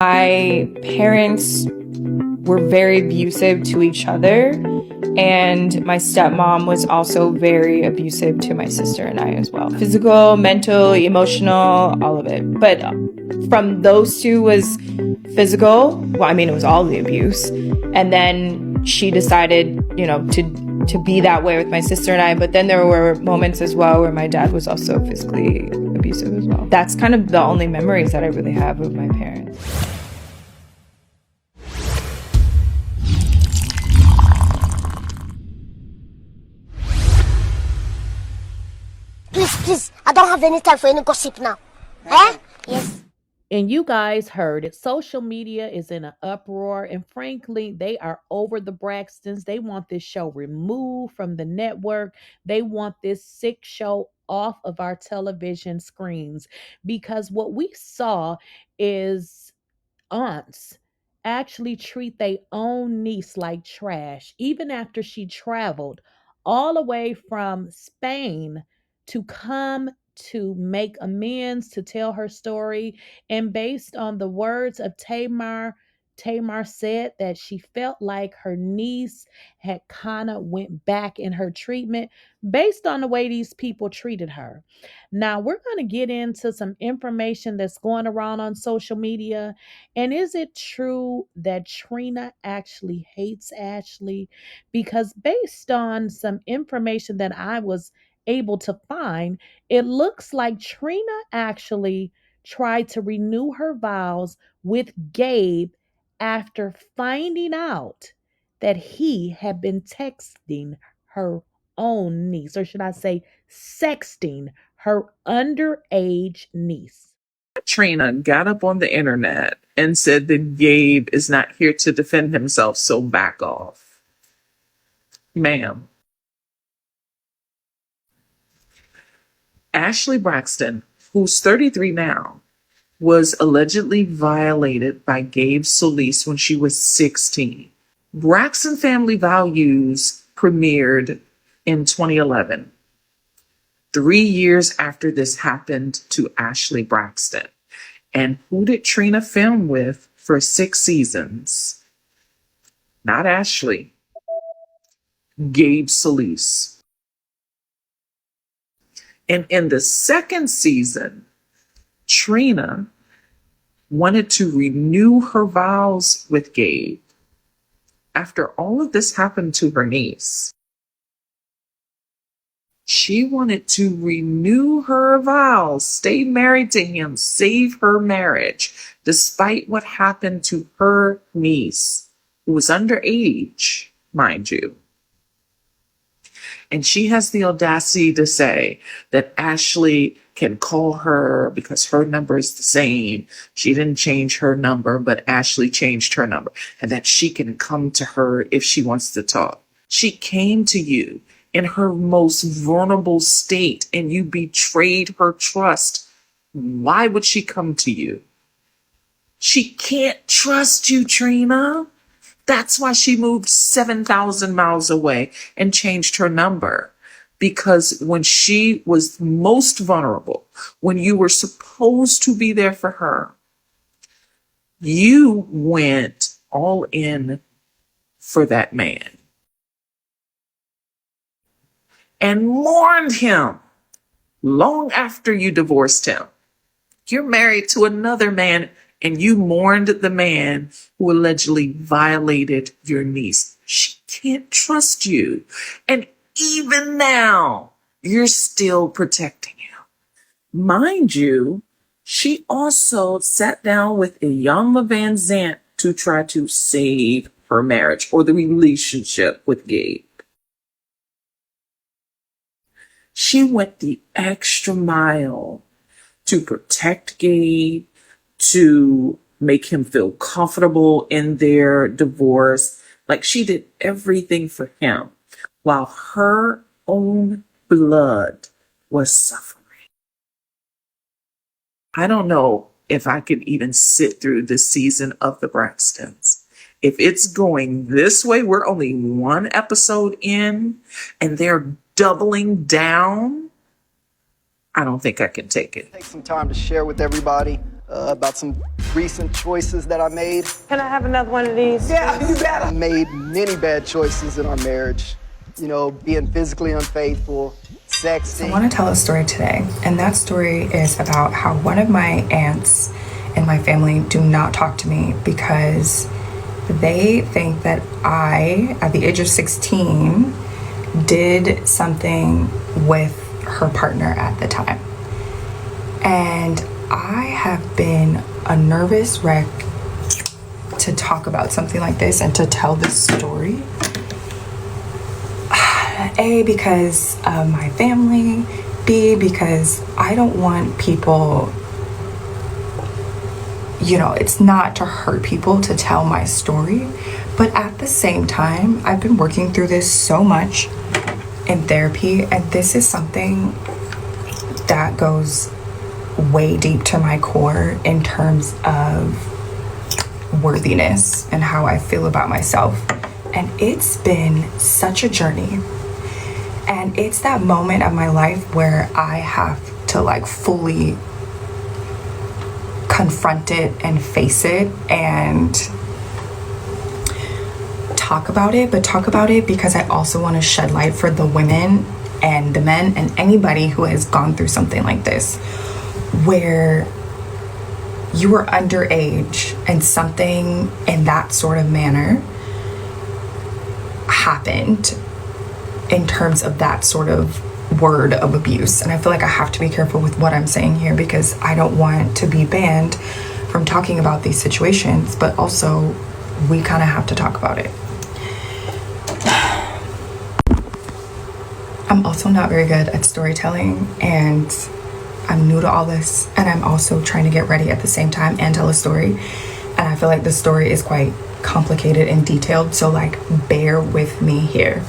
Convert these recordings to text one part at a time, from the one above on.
My parents were very abusive to each other, and my stepmom was also very abusive to my sister and I as well. Physical, mental, emotional, all of it. But from those two was physical. Well, I mean, it was all the abuse. And then she decided, you know, to be that way with my sister and I. But then there were moments as well where my dad was also physically abusive as well. That's kind of the only memories that I really have of my parents. Please, I don't have any time for any gossip now. Eh? Yes. And you guys heard it. Social media is in an uproar. And frankly, they are over the Braxtons. They want this show removed from the network. They want this sick show off of our television screens. Because what we saw is aunts actually treat their own niece like trash, even after she traveled all the way from Spain to come to make amends, to tell her story. And based on the words of Tamar said that she felt like her niece had kind of went back in her treatment based on the way these people treated her. Now, we're going to get into some information that's going around on social media. And is it true that Trina actually hates Ashley? Because based on some information that I was able to find, it looks like Trina actually tried to renew her vows with Gabe after finding out that he had been texting her own niece, or should I say, sexting her underage niece. Trina got up on the internet and said that Gabe is not here to defend himself, so back off. Ma'am. Ashleebraxton, who's 33 now, was allegedly violated by 𝐬𝐮𝐬𝐫𝐿 when she was 16. Braxton Family Values premiered in 2011, 3 years after this happened to Ashleebraxton. And who did Trina film with for 6 seasons? Not Ashley. 𝐬𝐮𝐬𝐫𝐿. And in the second season, Trina wanted to renew her vows with Gabe after all of this happened to her niece. She wanted to renew her vows, stay married to him, save her marriage, despite what happened to her niece, who was underage, mind you. And she has the audacity to say that Ashley can call her because her number is the same. She didn't change her number, but Ashley changed her number, and that she can come to her if she wants to talk. She came to you in her most vulnerable state, and you betrayed her trust. Why would she come to you? She can't trust you, Trina. That's why she moved 7,000 miles away and changed her number. Because when she was most vulnerable, when you were supposed to be there for her, you went all in for that man and mourned him long after you divorced him. You're married to another man, and you mourned the man who allegedly violated your niece. She can't trust you. And even now, you're still protecting him. Mind you, she also sat down with 𝐬𝐮𝐫𝐿 to try to save her marriage or the relationship with Gabe. She went the extra mile to protect Gabe, to make him feel comfortable in their divorce. Like, she did everything for him while her own blood was suffering. I don't know if I could even sit through this season of the Braxtons. If it's going this way, we're only 1 episode in and they're doubling down, I don't think I can take it. Take some time to share with everybody about some recent choices that I made. Can I have another one of these? Yeah, you got it. I made many bad choices in our marriage. You know, being physically unfaithful, sexting. So I want to tell a story today, and that story is about how one of my aunts in my family do not talk to me because they think that I, at the age of 16, did something with her partner at the time. And I have been a nervous wreck to talk about something like this and to tell this story. A, because of my family. B, because I don't want people, you know, it's not to hurt people to tell my story. But at the same time, I've been working through this so much in therapy, and this is something that goes way deep to my core in terms of worthiness and how I feel about myself. And it's been such a journey. And it's that moment of my life where I have to like fully confront it and face it and talk about it, but talk about it because I also want to shed light for the women and the men and anybody who has gone through something like this, where you were underage and something in that sort of manner happened in terms of that sort of word of abuse. And I feel like I have to be careful with what I'm saying here because I don't want to be banned from talking about these situations, but also we kind of have to talk about it. I'm also not very good at storytelling, and I'm new to all this, and I'm also trying to get ready at the same time and tell a story. And I feel like the story is quite complicated and detailed, so like bear with me here.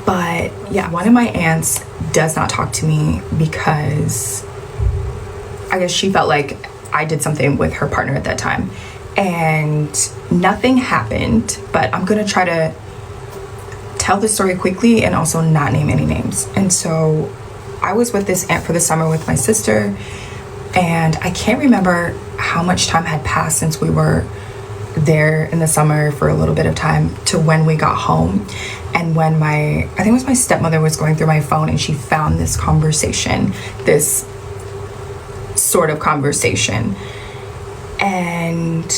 But yeah, one of my aunts does not talk to me because I guess she felt like I did something with her partner at that time. And nothing happened, but I'm gonna try to tell the story quickly and also not name any names. And so I was with this aunt for the summer with my sister, and I can't remember how much time had passed since we were there in the summer for a little bit of time to when we got home. And when I think it was my stepmother was going through my phone and she found this conversation, this sort of conversation, and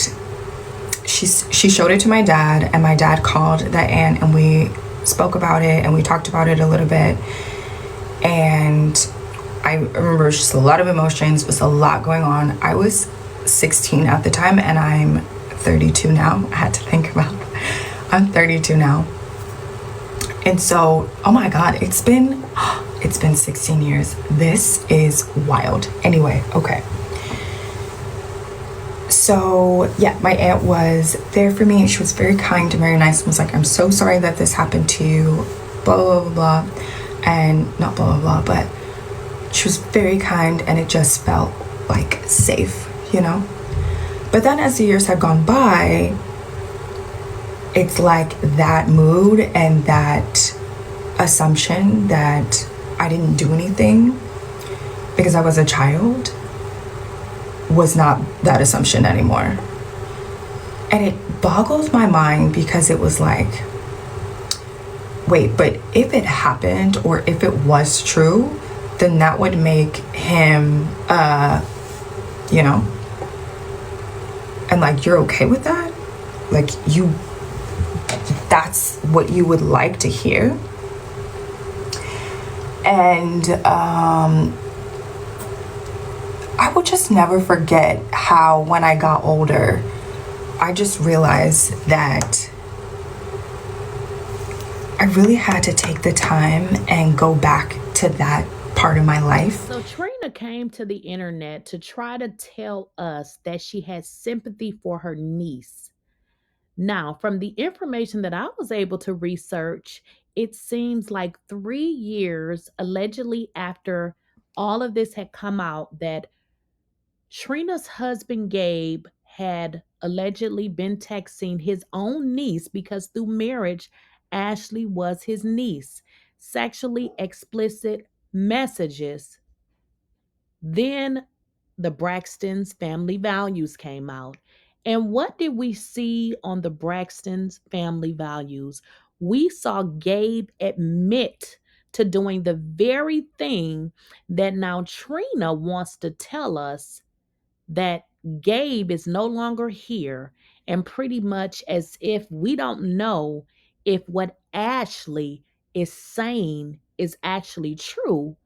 she showed it to my dad, and my dad called that aunt and we spoke about it and we talked about it a little bit. And I remember just a lot of emotions, was a lot going on. I was 16 at the time and I'm 32 now. I had to think about it. I'm 32 now. And so, oh my God, it's been 16 years. This is wild. Anyway, okay. So yeah, my aunt was there for me. She was very kind and very nice and was like, I'm so sorry that this happened to you, blah, blah, blah, blah. And not blah, blah, blah, but she was very kind and it just felt like safe, you know? But then as the years have gone by, it's like that mood and that assumption that I didn't do anything because I was a child was not that assumption anymore. And it boggled my mind because it was like, wait, but if it happened or if it was true, then that would make him, you know, and like, you're okay with that? Like that's what you would like to hear? And I will just never forget how when I got older, I just realized that I really had to take the time and go back to that part of my life. So Trina came to the internet to try to tell us that she had sympathy for her niece. Now, from the information that I was able to research, it seems like 3 years allegedly after all of this had come out that Trina's husband Gabe had allegedly been texting his own niece because through marriage, Ashley was his niece, sexually explicit messages. Then the Braxtons' Family Values came out. And what did we see on the Braxtons' Family Values? We saw Gabe admit to doing the very thing that now Trina wants to tell us, that Gabe is no longer here, and pretty much as if we don't know if what Ashley is saying is actually true.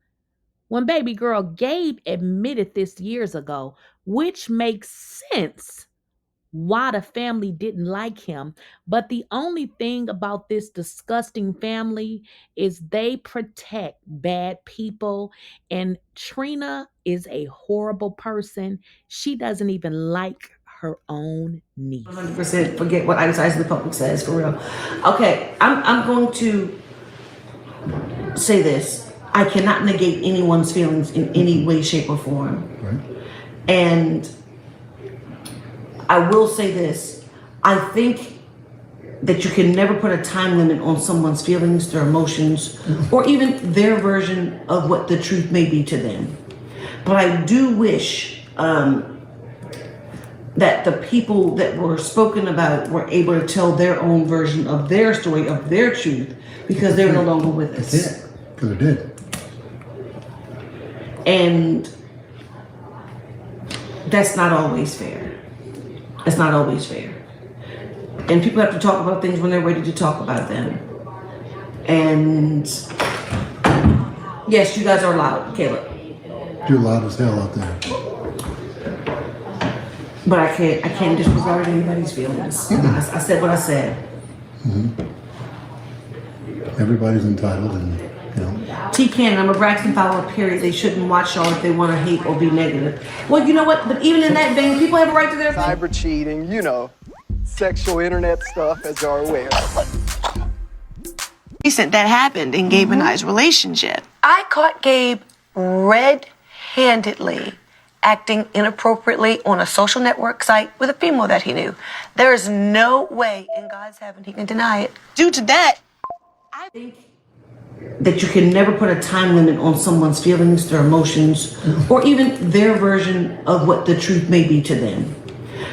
When baby girl Gabe admitted this years ago, which makes sense why the family didn't like him. But the only thing about this disgusting family is they protect bad people. And Trina is a horrible person. She doesn't even like her own niece. 100% forget what either side of the public says, for real. Okay, I'm going to say this. I cannot negate anyone's feelings in any way, shape, or form. Right. And I will say this. I think that you can never put a time limit on someone's feelings, their emotions, or even their version of what the truth may be to them. But I do wish that the people that were spoken about were able to tell their own version of their story, of their truth, because they're no longer with us. That's it, because they're dead. And that's not always fair. It's not always fair. And people have to talk about things when they're ready to talk about them. And yes, you guys are loud, Caleb. You're loud as hell out there. But I can't disregard anybody's feelings. I said what I said. Mm-hmm. Everybody's entitled, and TCAN, I'm a Braxton follower, period. They shouldn't watch y'all if they want to hate or be negative. Well, you know what? But even in that vein, people have a right to their cyber cheating, sexual internet stuff, as you're aware. Recent that happened in Gabe and I's relationship. I caught Gabe red-handedly acting inappropriately on a social network site with a female that he knew. There is no way in God's heaven he can deny it. Due to that, I think that you can never put a time limit on someone's feelings, their emotions, or even their version of what the truth may be to them.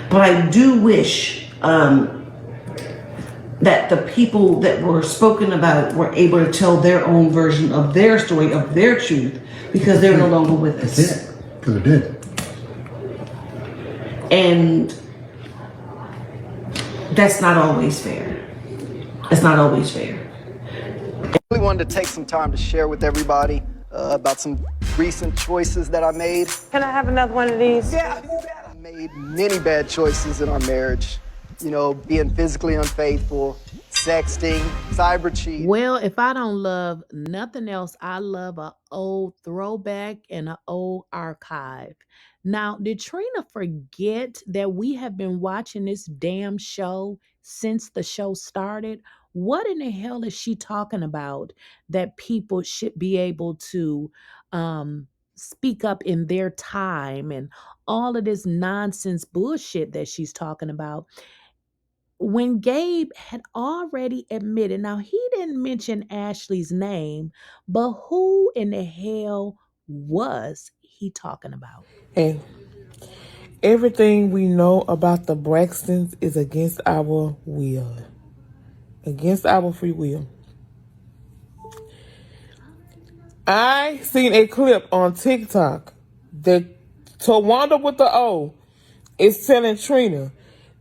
But I do wish that the people that were spoken about were able to tell their own version of their story, of their truth, because they're no longer with us. That's it, because they're dead. And that's not always fair. It's not always fair. I really wanted to take some time to share with everybody about some recent choices that I made. Can I have another one of these? Yeah, I made many bad choices in our marriage. Being physically unfaithful, sexting, cyber cheating. Well, if I don't love nothing else, I love an old throwback and an old archive. Now, did Trina forget that we have been watching this damn show since the show started? What in the hell is she talking about that people should be able to speak up in their time and all of this nonsense bullshit that she's talking about? When Gabe had already admitted, now he didn't mention Ashley's name, but who in the hell was he talking about? And everything we know about the Braxtons is against our will, against our free will. I seen a clip on TikTok that Towanda with the O is telling Trina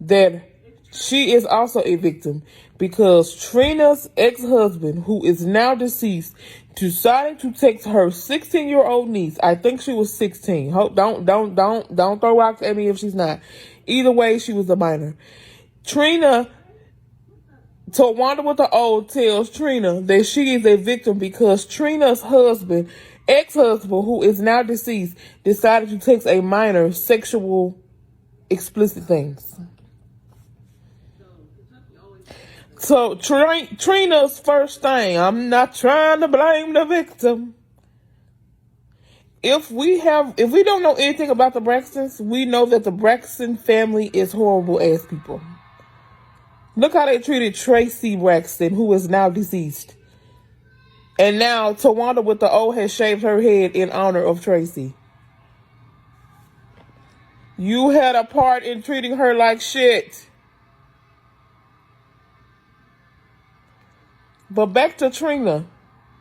that she is also a victim because Trina's ex-husband, who is now deceased, decided to text her 16-year-old niece. I think she was 16. Don't throw rocks at me if she's not. Either way, she was a minor. Towanda with the O tells Trina that she is a victim because Trina's husband, ex-husband, who is now deceased, decided to text a minor sexual explicit things. So Trina's first thing, I'm not trying to blame the victim. If we don't know anything about the Braxtons, we know that the Braxton family is horrible ass people. Look how they treated Tracy Braxton, who is now deceased. And now Towanda with the O has shaved her head in honor of Tracy. You had a part in treating her like shit. But back to Trina.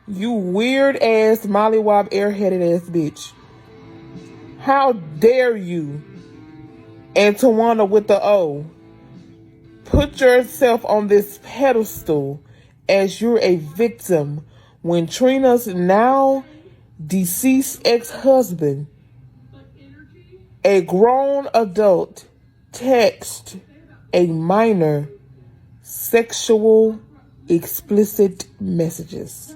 You weird ass mollywop airheaded ass bitch. How dare you? And Tawanda with the O. Put yourself on this pedestal as you're a victim when Trina's now deceased ex-husband, a grown adult, text a minor sexual explicit messages.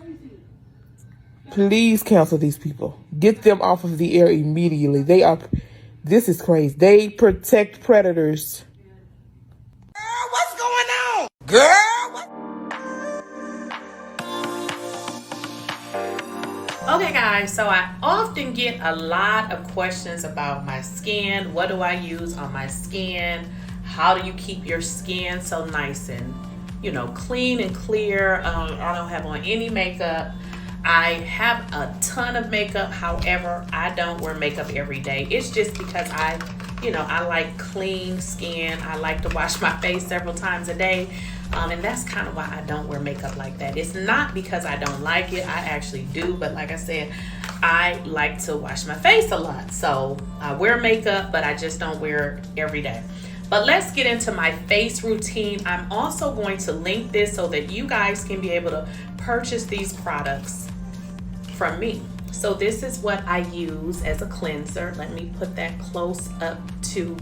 Please cancel these people. Get them off of the air immediately. This is crazy. They protect predators. Girl, what's going on? Girl, what? Okay guys, so I often get a lot of questions about my skin. What do I use on my skin? How do you keep your skin so nice and, clean and clear? I don't have on any makeup. I have a ton of makeup. However, I don't wear makeup every day. It's just because I like clean skin. I like to wash my face several times a day. And that's kind of why I don't wear makeup like that. It's not because I don't like it. I actually do. But like I said, I like to wash my face a lot. So I wear makeup, but I just don't wear it every day. But let's get into my face routine. I'm also going to link this so that you guys can be able to purchase these products from me. So this is what I use as a cleanser. Let me put that close up to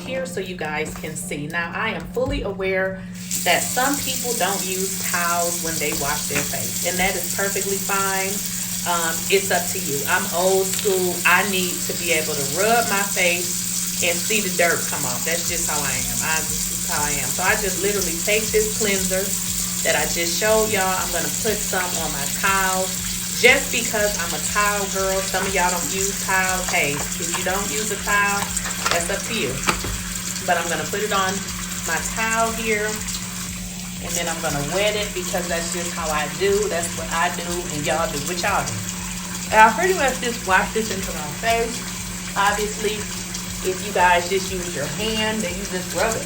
here so you guys can see. Now I am fully aware that some people don't use towels when they wash their face, and that is perfectly fine. It's up to you. I'm old school. I need to be able to rub my face and see the dirt come off. That's just how I am. This is how I am. So I just literally take this cleanser that I just showed y'all. I'm going to put some on my towel just because I'm a towel girl. Some of y'all don't use towels. Hey, if you don't use a towel, that's up to you. But I'm going to put it on my towel here, and then I'm going to wet it because that's just how I do. That's what I do, and y'all do what y'all do. And I pretty much just wash this into my face. Obviously, if you guys just use your hand, then you just rub it.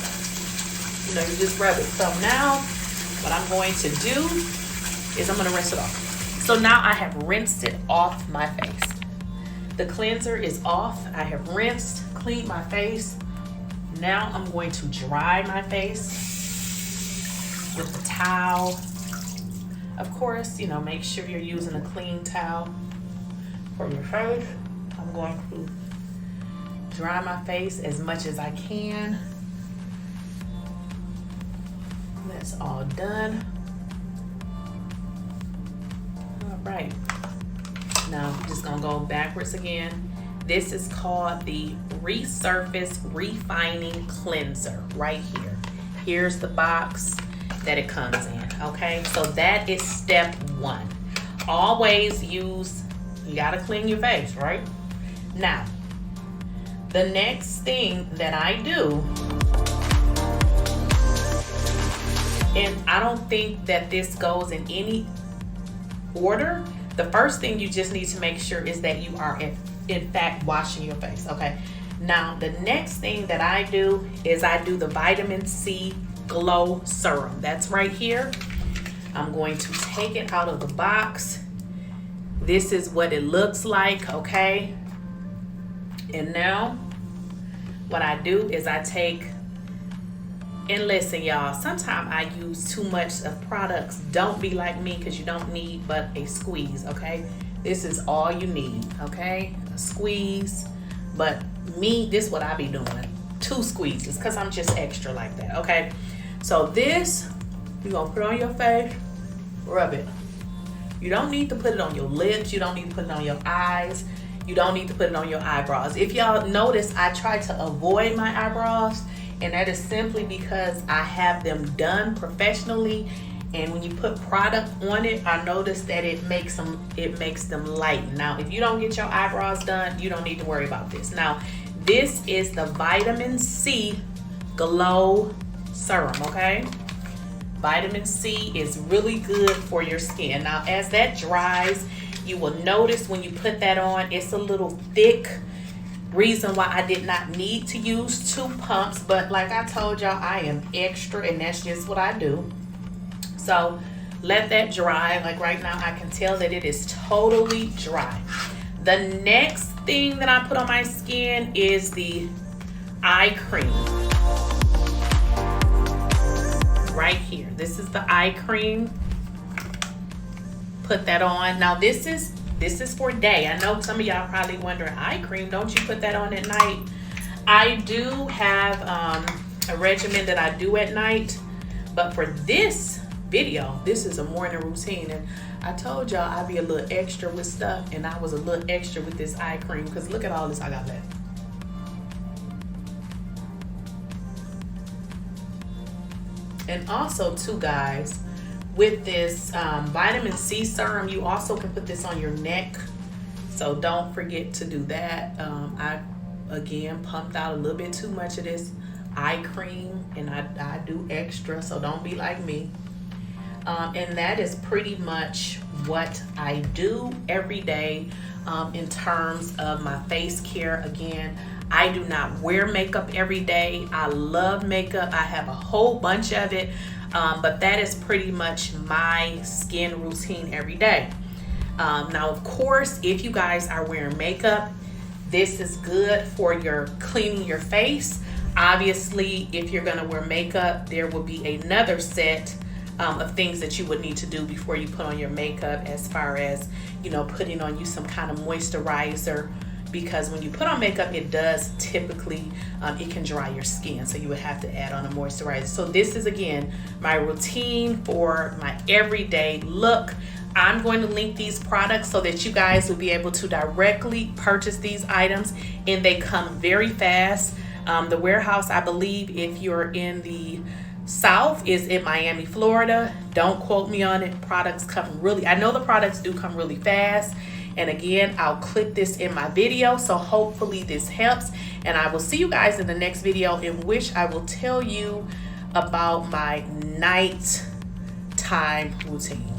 You just rub it. So now what I'm going to do is I'm going to rinse it off. So now I have rinsed it off my face. The cleanser is off. I have rinsed, cleaned my face. Now I'm going to dry my face with the towel. Of course, make sure you're using a clean towel for your face. I'm going to dry my face as much as I can. That's all done. All right. Now I'm just gonna go backwards again. This is called the Resurface Refining Cleanser right here. Here's the box that it comes in, okay? So that is step one. Always use, you gotta clean your face, right? Now, the next thing that I do, and I don't think that this goes in any order. The first thing you just need to make sure is that you are in fact washing your face, okay? Now, the next thing that I do is I do the Vitamin C Glow Serum. That's right here. I'm going to take it out of the box. This is what it looks like, okay? And now, what I do is I take, and listen, y'all, sometimes I use too much of products. Don't be like me, because you don't need but a squeeze, okay? This is all you need, okay? A squeeze. But me, this is what I be doing. 2 squeezes, because I'm just extra like that, okay? So this, you're going to put on your face, rub it. You don't need to put it on your lips. You don't need to put it on your eyes. You don't need to put it on your eyebrows. If y'all notice, I try to avoid my eyebrows, and that is simply because I have them done professionally, and when you put product on it, I notice that it makes them light. Now, if you don't get your eyebrows done, you don't need to worry about this. Now, this is the Vitamin C Glow Serum, okay? Vitamin C is really good for your skin. Now, as that dries, You will notice when you put that on, it's a little thick. Reason why I did not need to use 2 pumps, but like I told y'all, I am extra and that's just what I do. So let that dry. Like right now, I can tell that it is totally dry. The next thing that I put on my skin is the eye cream. Right here. This is the eye cream. Put that on. Now this is for day. I know some of y'all probably wondering, eye cream, don't you put that on at night? I do have a regimen that I do at night, but for this video, this is a morning routine, and I told y'all I'd be a little extra with stuff, and I was a little extra with this eye cream because look at all this I got left. And also too, guys, with this vitamin C serum, you also can put this on your neck, so don't forget to do that. I again pumped out a little bit too much of this eye cream, and I do extra, so don't be like me. And that is pretty much what I do every day in terms of my face care. Again, I do not wear makeup every day. I love makeup. I have a whole bunch of it. But that is pretty much my skin routine every day. Now, of course, if you guys are wearing makeup, this is good for your cleaning your face. Obviously, if you're gonna wear makeup, there will be another set of things that you would need to do before you put on your makeup, as far as, you know, putting on you some kind of moisturizer, because when you put on makeup, it does typically, it can dry your skin, so you would have to add on a moisturizer. So this is, again, my routine for my everyday look. I'm going to link these products so that you guys will be able to directly purchase these items, and they come very fast. The warehouse, I believe, if you're in the South, is in Miami, Florida. Don't quote me on it. Products come really, I know the products do come really fast. And again, I'll clip this in my video, so hopefully this helps. And I will see you guys in the next video, in which I will tell you about my nighttime routine.